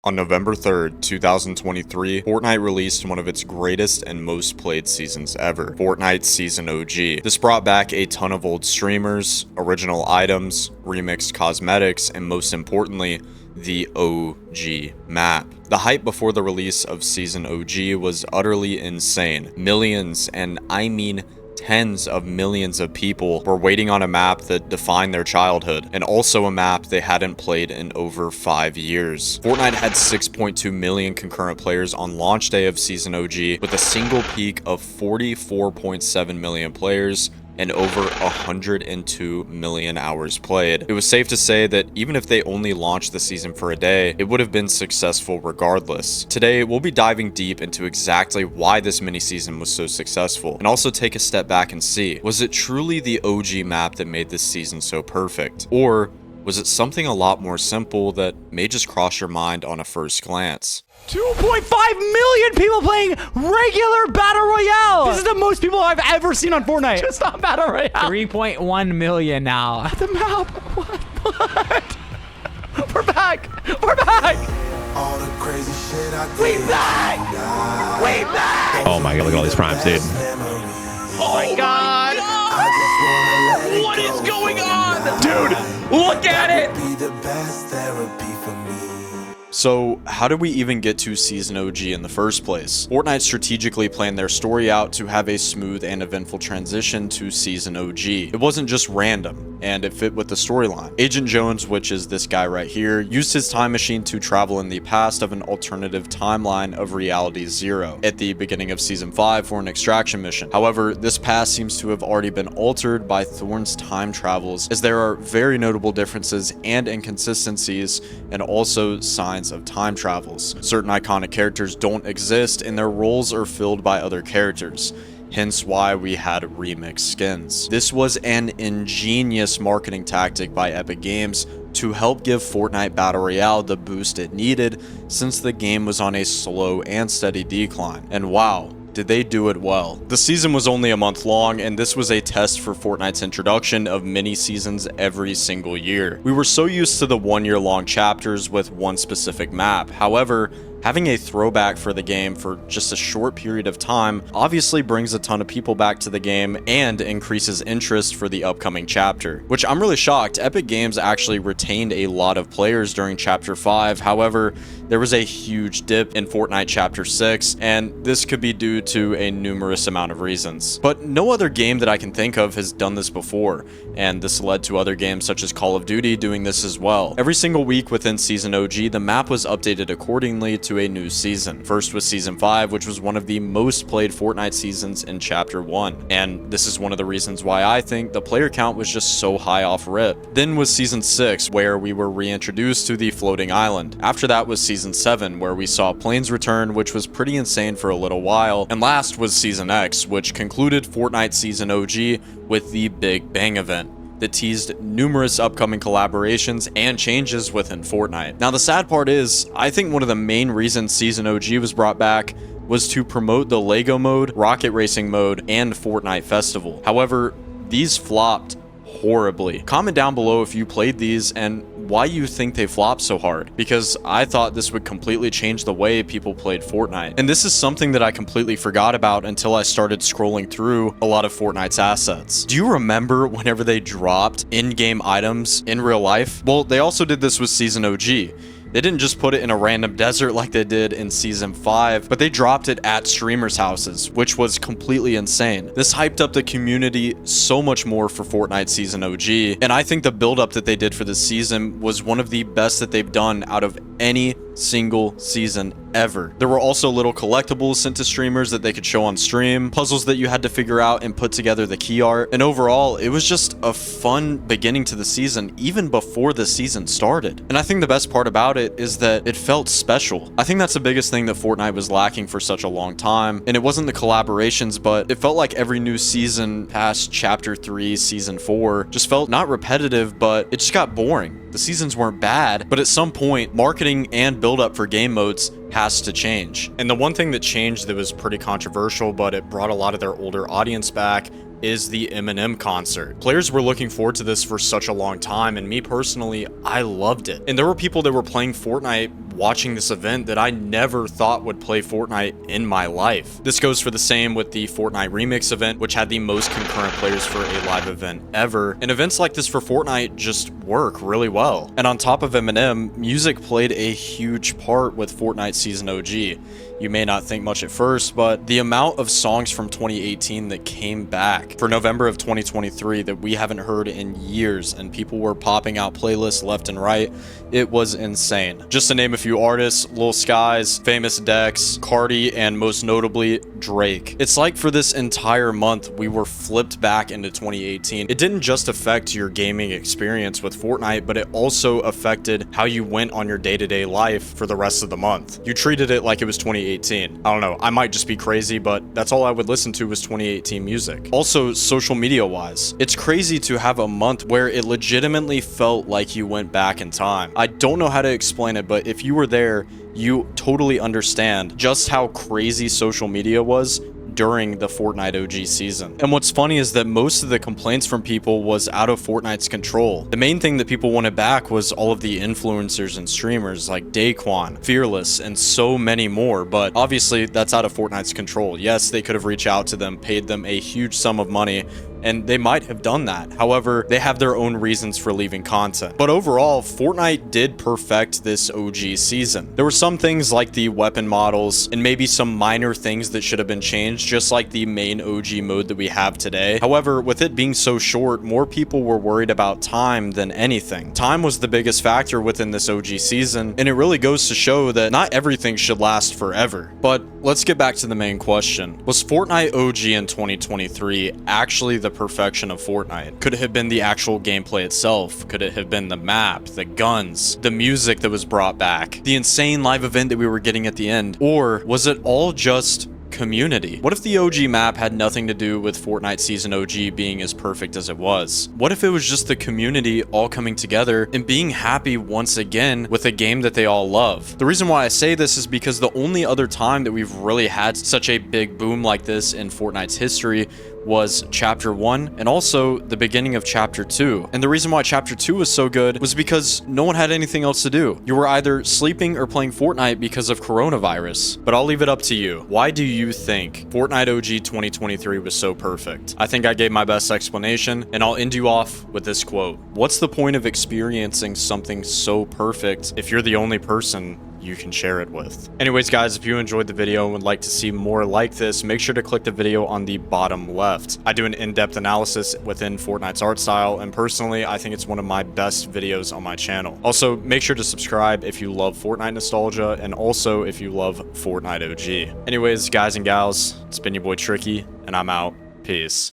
On November 3rd, 2023, Fortnite released one of its greatest and most played seasons ever, Fortnite Season OG. This brought back a ton of old streamers, original items, remixed cosmetics, and most importantly, the OG map. The hype before the release of Season OG was utterly insane. Millions, and I mean tens of millions of people were waiting on a map that defined their childhood, and also a map they hadn't played in over 5 years. Fortnite had 6.2 million concurrent players on launch day of Season OG, with a single peak of 44.7 million players and over 102 million hours played. It was safe to say that even if they only launched the season for a day, it would have been successful regardless. Today, we'll be diving deep into exactly why this mini season was so successful, and also take a step back and see, was it truly the OG map that made this season so perfect? Or was it something a lot more simple that may just cross your mind on a first glance? 2.5 million people playing regular Battle Royale! This is the most people I've ever seen on Fortnite. Just on Battle Royale. 3.1 million now. The map. What? We're back. We're back. All the crazy shit I did. We back. We back. Oh my god, look at all these primes, dude. Oh my god. What is going on? Dude, look at it. Be the best therapy for me. So, how did we even get to Season OG in the first place? Fortnite strategically planned their story out to have a smooth and eventful transition to Season OG. It wasn't just random, and it fit with the storyline. Agent Jones, which is this guy right here, used his time machine to travel in the past of an alternative timeline of Reality Zero at the beginning of Season 5 for an extraction mission. However, this past seems to have already been altered by Thorne's time travels, as there are very notable differences and inconsistencies, and also signs of time travels. Certain iconic characters don't exist, and their roles are filled by other characters. Hence why we had remixed skins. This was an ingenious marketing tactic by Epic Games to help give Fortnite Battle Royale the boost it needed, since the game was on a slow and steady decline. And wow, did they do it well. The season was only a month long, and this was a test for Fortnite's introduction of mini seasons every single year. We were so used to the 1 year long chapters with one specific map. However, having a throwback for the game for just a short period of time obviously brings a ton of people back to the game and increases interest for the upcoming chapter, which I'm really shocked. Epic Games actually retained a lot of players during Chapter 5. However, there was a huge dip in Fortnite Chapter 6, and this could be due to a numerous amount of reasons. But no other game that I can think of has done this before, and this led to other games such as Call of Duty doing this as well. Every single week within Season OG, the map was updated accordingly to a new season. First was Season 5, which was one of the most played Fortnite seasons in Chapter 1, and this is one of the reasons why I think the player count was just so high off rip. Then was Season 6, where we were reintroduced to the floating island. After that was Season 7, where we saw planes return, which was pretty insane for a little while. And last was Season X, which concluded Fortnite Season OG with the Big Bang event that teased numerous upcoming collaborations and changes within Fortnite. Now, the sad part is, I think one of the main reasons Season OG was brought back was to promote the Lego mode, Rocket Racing mode, and Fortnite Festival. However, these flopped horribly. Comment down below if you played these and why you think they flopped so hard, because I thought this would completely change the way people played Fortnite. And this is something that I completely forgot about until I started scrolling through a lot of Fortnite's assets. Do you remember whenever they dropped in-game items in real life? Well, they also did this with Season OG. They didn't just put it in a random desert like they did in Season 5, but they dropped it at streamers' houses, which was completely insane. This hyped up the community so much more for Fortnite Season OG, and I think the build-up that they did for this season was one of the best that they've done out of any single season ever. There were also little collectibles sent to streamers that they could show on stream, puzzles that you had to figure out and put together the key art, and overall, it was just a fun beginning to the season even before the season started. And I think the best part about it is that it felt special. I think that's the biggest thing that Fortnite was lacking for such a long time, and it wasn't the collaborations, but it felt like every new season past Chapter 3, Season 4 just felt not repetitive, but it just got boring. The seasons weren't bad, but at some point, marketing and build-up for game modes has to change. And the one thing that changed that was pretty controversial, but it brought a lot of their older audience back, is the Eminem concert. Players were looking forward to this for such a long time, and me personally, I loved it. And there were people that were playing Fortnite watching this event that I never thought would play Fortnite in my life. This goes for the same with the Fortnite Remix event, which had the most concurrent players for a live event ever. And events like this for Fortnite just work really well. And on top of Eminem, music played a huge part with Fortnite Season OG. You may not think much at first, but the amount of songs from 2018 that came back for November of 2023 that we haven't heard in years, and people were popping out playlists left and right, it was insane. Just to name a few artists: Lil Skies, Famous Dex, Cardi, and most notably, Drake. It's like for this entire month, we were flipped back into 2018. It didn't just affect your gaming experience with Fortnite, but it also affected how you went on your day-to-day life for the rest of the month. You treated it like it was 2018. I don't know, I might just be crazy, but that's all I would listen to was 2018 music. Also, social media wise, it's crazy to have a month where it legitimately felt like you went back in time. I don't know how to explain it, but if you were there, you totally understand just how crazy social media was during the Fortnite OG season. And what's funny is that most of the complaints from people was out of Fortnite's control. The main thing that people wanted back was all of the influencers and streamers like Daquan, Fearless, and so many more, but obviously that's out of Fortnite's control. Yes, they could have reached out to them, paid them a huge sum of money, and they might have done that. However, they have their own reasons for leaving content. But overall, Fortnite did perfect this OG season. There were some things like the weapon models and maybe some minor things that should have been changed, just like the main OG mode that we have today. However, with it being so short, more people were worried about time than anything. Time was the biggest factor within this OG season, and it really goes to show that not everything should last forever. But let's get back to the main question. Was Fortnite OG in 2023 actually the perfection of Fortnite? Could it have been the actual gameplay itself? Could it have been the map, the guns, the music that was brought back, the insane live event that we were getting at the end? Or was it all just community? What if the OG map had nothing to do with Fortnite Season OG being as perfect as it was? What if it was just the community all coming together and being happy once again with a game that they all love? The reason why I say this is because the only other time that we've really had such a big boom like this in Fortnite's history was Chapter 1 and also the beginning of Chapter 2. And the reason why Chapter 2 was so good was because no one had anything else to do. You were either sleeping or playing Fortnite because of coronavirus. But I'll leave it up to you. Why do you think Fortnite OG 2023 was so perfect? I think I gave my best explanation, and I'll end you off with this quote. What's the point of experiencing something so perfect if you're the only person you can share it with? Anyways, guys, if you enjoyed the video and would like to see more like this, make sure to click the video on the bottom left. I do an in-depth analysis within Fortnite's art style, and personally, I think it's one of my best videos on my channel. Also, make sure to subscribe if you love Fortnite nostalgia, and also if you love Fortnite OG. Anyways, guys and gals, it's been your boy Tricky, and I'm out. Peace.